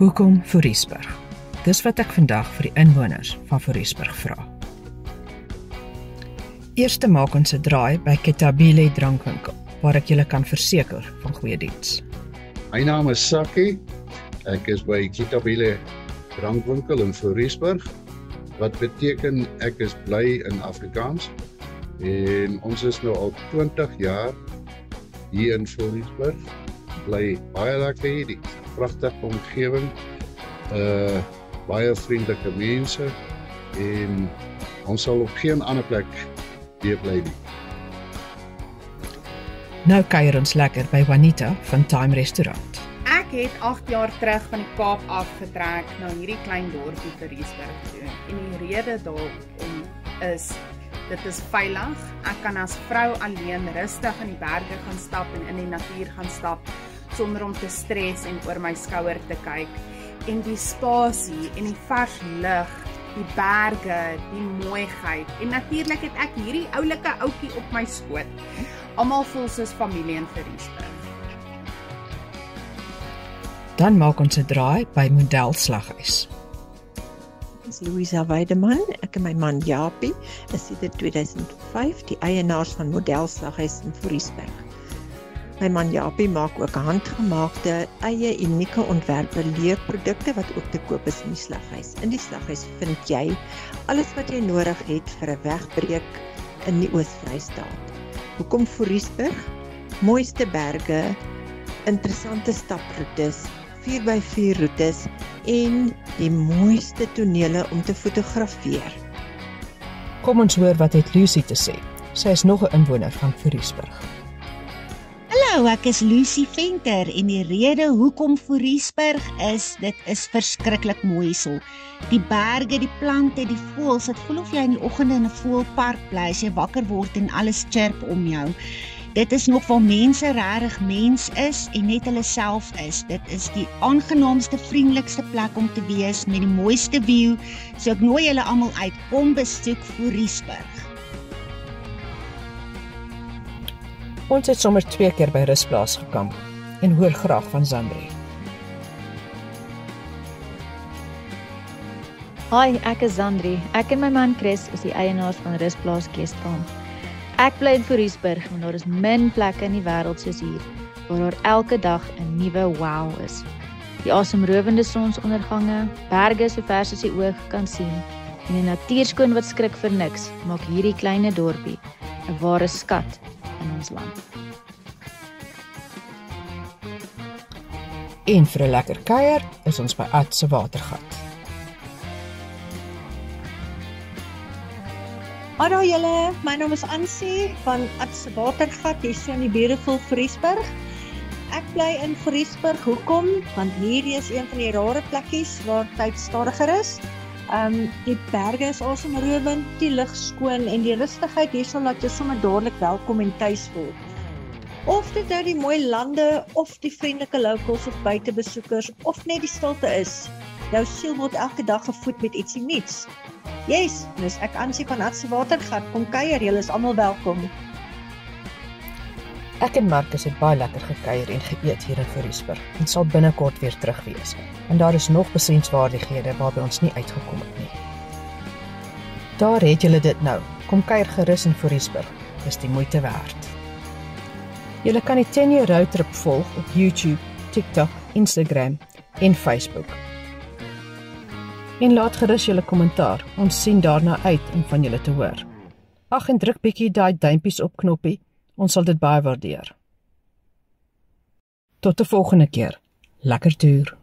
Hoekom Fourierberg? Dis wat ek vandag vir die inwoners van Fourierberg vra. Eerste maak ons 'n draai by Ketabile drankwinkel, waar ek julle kan verseker van goeie diens. My naam is Saki. Ek is by Ketabile drankwinkel in Fourierberg, wat beteken ek is bly in Afrikaans. En ons is nou al 20 jaar hier in Fourierberg. Bly baie lekker hier, die pragtige omgewing, baie vriendelike mense en ons sal op geen ander plek weer bly nie. Nou kuier ons lekker by Juanita van Time Restaurant. Ek het 8 jaar terug van die Kaap afgetrek na hierdie klein dorpie Fourierberg toe. En die rede daarom is, dit is veilig. Ek kan as vrou alleen rustig in die berge gaan stap en in die natuur gaan stap, sonder om te stres en oor my skouer te kyk. En die spasie en die vars lug, die berge, die mooiheid. En natuurlik het ek hierdie oulike ouetjie op my skoot. Almal voel soos familie in Fourierberg. Dan maak ons 'n draai by Model Slaghuis. Ek is Louisa Weideman, ek en my man Japie is sedert 2005 die eienaars van Model Slaghuis in Fourierberg. My man Japie maak ook handgemaakte, eie unieke ontwerpe leerprodukte wat ook te koop is in die slaghuis. In die slaghuis vind jy alles wat jy nodig het vir 'n wegbreek in die Oos-Vrystaat. Hoekom Fourierberg? Mooiste berge, interessante staproetes, 4x4 roetes en die mooiste tonele om te fotografeer. Kom ons hoor wat het Lucy te sê. Sy is nog 'n inwoner van Fourierberg. Hallo, ek is Lucy Venter en die rede hoekom Fourierberg is, dit is verskriklik mooi hierso. Die berge, die plante, die voëls, dit voel of jy in die oggende in 'n voëlpark bly as jy wakker word en alles chirp om jou. Dit is nog waar mense regtig mens is en net hulle self is. Dit is die aangenaamste, vriendelikste plek om te wees met die mooiste view. So ek nooi julle almal uit, kom besoek Fourierberg. Ons het sommer 2 keer by Rusplaas gekamp en hoor graag van Zandri. Hi, ek is Zandri. Ek en my man Chris is die eienaars van Rusplaas Guestfarm. Ek bly in Fourierberg want daar is min plekke in die wêreld soos hier, waar daar elke dag 'n nuwe wow is. Die asemrowende sonsondergange, berge so vers as die oog kan sien, en 'n natuurskoon wat skrik vir niks, maak hierdie klein dorpie 'n ware skat in ons land. En vir 'n lekker kuier is ons by Ad se watergat. Hallo julle, my naam is Ansie van Ad se watergat hier so in die beautiful Fourierberg. Ek bly in Fourierberg, hoekom? Want hierdie is een van die rare plekkies waar tyd stadiger is. Die berge is asemrowend, die lug skoon en die rustigheid hier sal laat jou sommer dadelik welkom en tuis voel. Of dit nou die mooi lande, of die vriendelike locals of buitebesoekers, of net die stilte is. Jou siel word elke dag gevoed met ietsie nuuts. Yes, dus ek Ansie van Ad se watergat, kom kuier, julle is almal welkom. Ek en Marcus het baie lekker gekuier en geëet hier in Fourierberg en sal binnekort weer terug wees. En daar is nog besienswaardighede waarby ons nie uitgekom het nie. Daar het julle dit nou. Kom kuier gerus in Fourierberg. Dis die moeite werd. Julle kan die 10 Year Road Trip volg op YouTube, TikTok, Instagram en Facebook. En laat gerus julle kommentaar. Ons sien daarna uit om van julle te hoor. Ag, en druk bietjie daai duimpies op knoppie. Ons sal dit baie waardeer. Tot 'n volgende keer. Lekker toer.